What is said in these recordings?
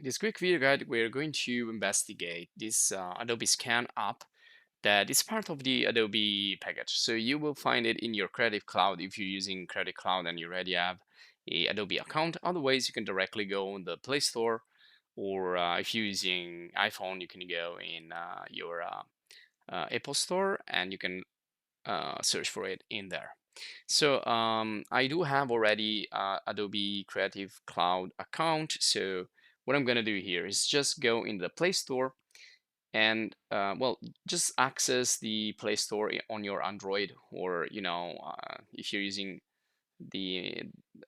this quick video guide, we're going to investigate this Adobe Scan app that is part of the Adobe package. So you will find it in your Creative Cloud if you're using Creative Cloud and you already have a Adobe account. Otherwise, you can directly go in the Play Store, or if you're using iPhone, you can go in your Apple Store and you can search for it in there. So I do have already Adobe Creative Cloud account. So what I'm gonna do here is just go in the Play Store and well, just access the Play Store on your Android, or if you're using the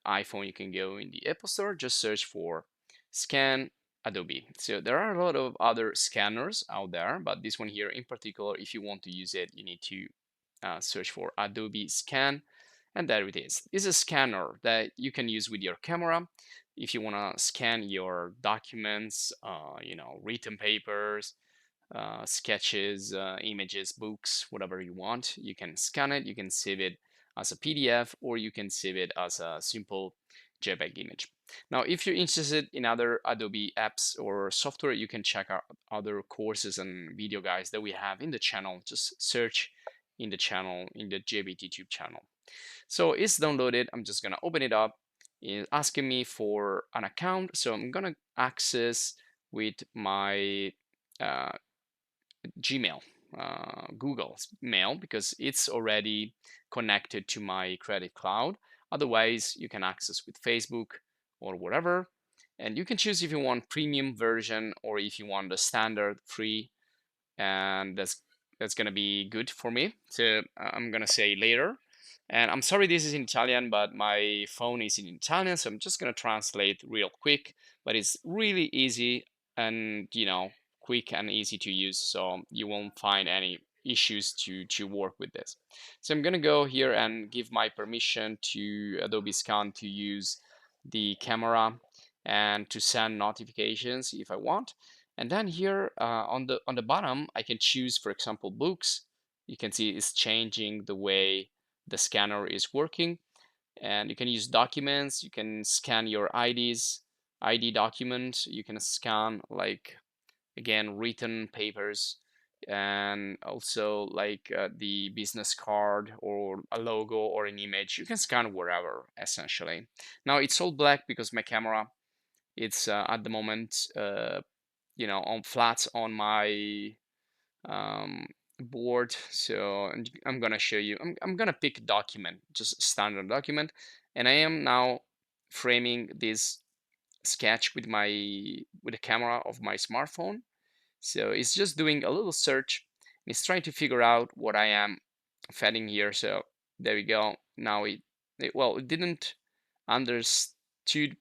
iPhone, you can go in the Apple Store, just search for Scan Adobe. So there are a lot of other scanners out there, but this one here in particular, if you want to use it, you need to search for Adobe Scan, and there it is. It's a scanner that you can use with your camera if you want to scan your documents, written papers, sketches, images, books, whatever you want. You can scan it, you can save it as a PDF, or you can save it as a simple JPEG image. Now, if you're interested in other Adobe apps or software, you can check out other courses and video guides that we have in the channel. Just search in the channel, in the JBTube channel. So it's downloaded. I'm just gonna open it up. It's asking me for an account, so I'm gonna access with my uh, Gmail, Google's Mail, because it's already connected to my Creative Cloud. Otherwise, you can access with Facebook or whatever. And you can choose if you want premium version or if you want the standard free, and that's gonna be good for me. So I'm gonna say later. And I'm sorry this is in Italian, but my phone is in Italian, so I'm just gonna translate real quick. But it's really easy and quick and easy to use, so you won't find any issues to work with this. So I'm gonna go here and give my permission to Adobe Scan to use the camera and to send notifications if I want. And then here on the bottom, I can choose, for example, books. You can see it's changing the way the scanner is working. And you can use documents. You can scan your ID document. You can scan, like, again, written papers, and also like the business card or a logo or an image. You can scan wherever, essentially. Now it's all black because my camera, it's at the moment on flat on my um, board. So I'm gonna show you. I'm gonna pick document, just standard document, and I am now framing this sketch with the camera of my smartphone. So it's just doing a little search. It's trying to figure out what I am fetching here. So there we go. Now it didn't understood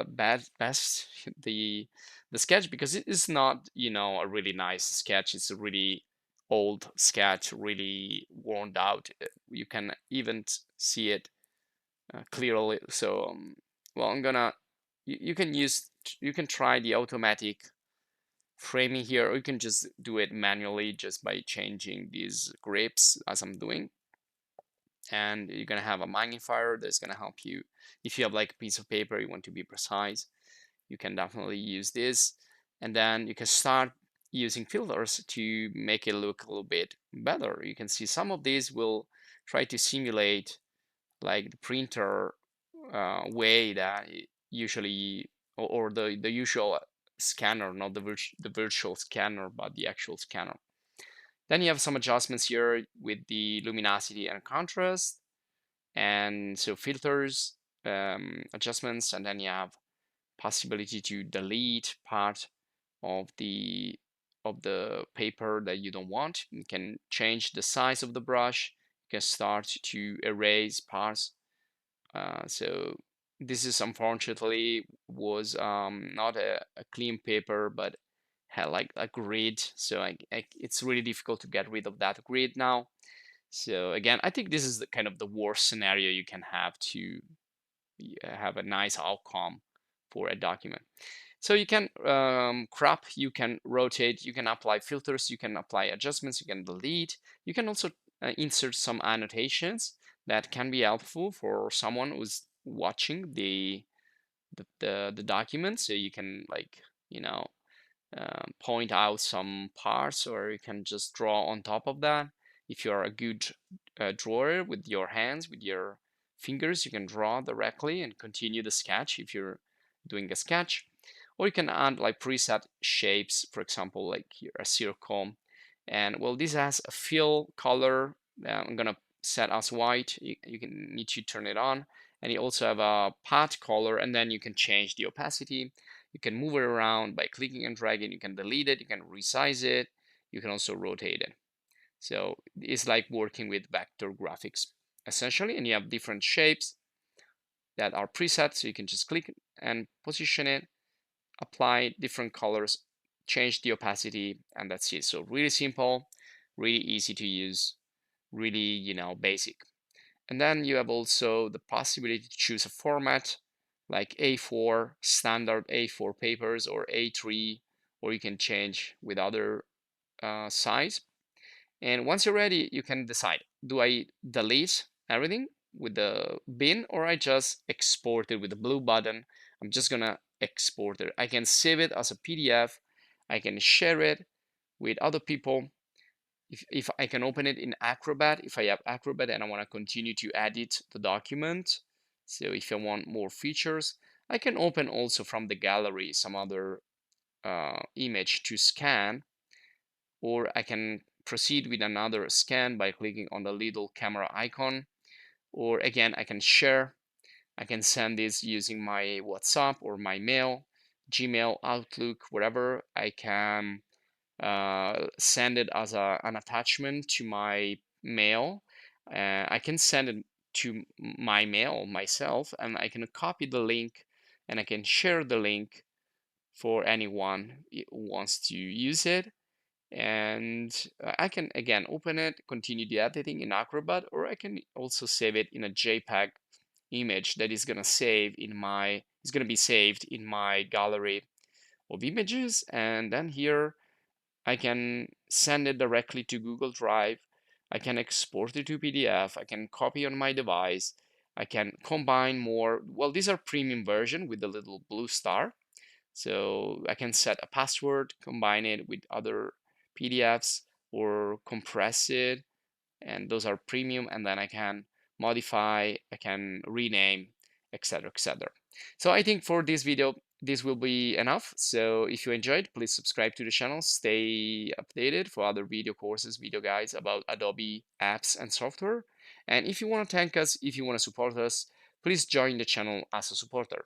best the sketch, because it is not a really nice sketch. It's a really old sketch, really worn out. You can even see it clearly. So well, you can try the automatic framing here, or you can just do it manually just by changing these grips as I'm doing. And you're gonna have a magnifier that's gonna help you. If you have like a piece of paper, you want to be precise, you can definitely use this. And then you can start using filters to make it look a little bit better. You can see some of these will try to simulate like the printer way that usually, or the usual scanner, not the virtual scanner, but the actual scanner. Then you have some adjustments here with the luminosity and contrast, and so filters, adjustments, and then you have possibility to delete part of the paper that you don't want. You can change the size of the brush. You can start to erase parts. So this is unfortunately was not a clean paper, but had like a grid. So it's really difficult to get rid of that grid now. So again, I think this is the kind of the worst scenario you can have to have a nice outcome for a document. So you can crop, you can rotate, you can apply filters, you can apply adjustments, you can delete. You can also insert some annotations that can be helpful for someone who's watching the document. So you can, like, you know, point out some parts, or you can just draw on top of that. If you're a good drawer with your hands, with your fingers, you can draw directly and continue the sketch if you're doing a sketch. Or you can add like preset shapes, for example, like here, a circle. And well, this has a fill color. I'm gonna set as white. You can need to turn it on. And you also have a path color, and then you can change the opacity. You can move it around by clicking and dragging. You can delete it. You can resize it. You can also rotate it. So it's like working with vector graphics essentially, and you have different shapes that are preset. So you can just click and position it, apply different colors, change the opacity, and that's it. So really simple, really easy to use, really, basic. And then you have also the possibility to choose a format like A4, standard A4 papers, or A3, or you can change with other size. And once you're ready, you can decide, do I delete everything with the bin, or I just export it with the blue button? I'm just gonna export it. I can save it as a PDF. I can share it with other people. If I can open it in Acrobat, if I have Acrobat and I want to continue to edit the document, so if I want more features, I can open also from the gallery some other image to scan, or I can proceed with another scan by clicking on the little camera icon, or again, I can share. I can send this using my WhatsApp or my mail, Gmail, Outlook, wherever. I can send it as an attachment to my mail. I can send it to my mail myself, and I can copy the link, and I can share the link for anyone who wants to use it. And I can again open it, continue the editing in Acrobat, or I can also save it in a JPEG image that is gonna be saved in my gallery of images. And then here I can send it directly to Google Drive. I can export it to PDF. I can copy on my device. I can combine more. Well, these are premium version with the little blue star. So I can set a password, combine it with other PDFs, or compress it, and those are premium. And then I can modify, I can rename, etc., etc. So I think for this video this will be enough. So if you enjoyed, please subscribe to the channel, stay updated for other video courses, video guides about Adobe apps and software. And if you want to thank us, if you want to support us, please join the channel as a supporter.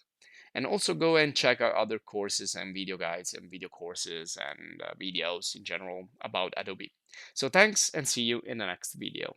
And also go and check out other courses and video guides and video courses and videos in general about Adobe. So thanks, and see you in the next video.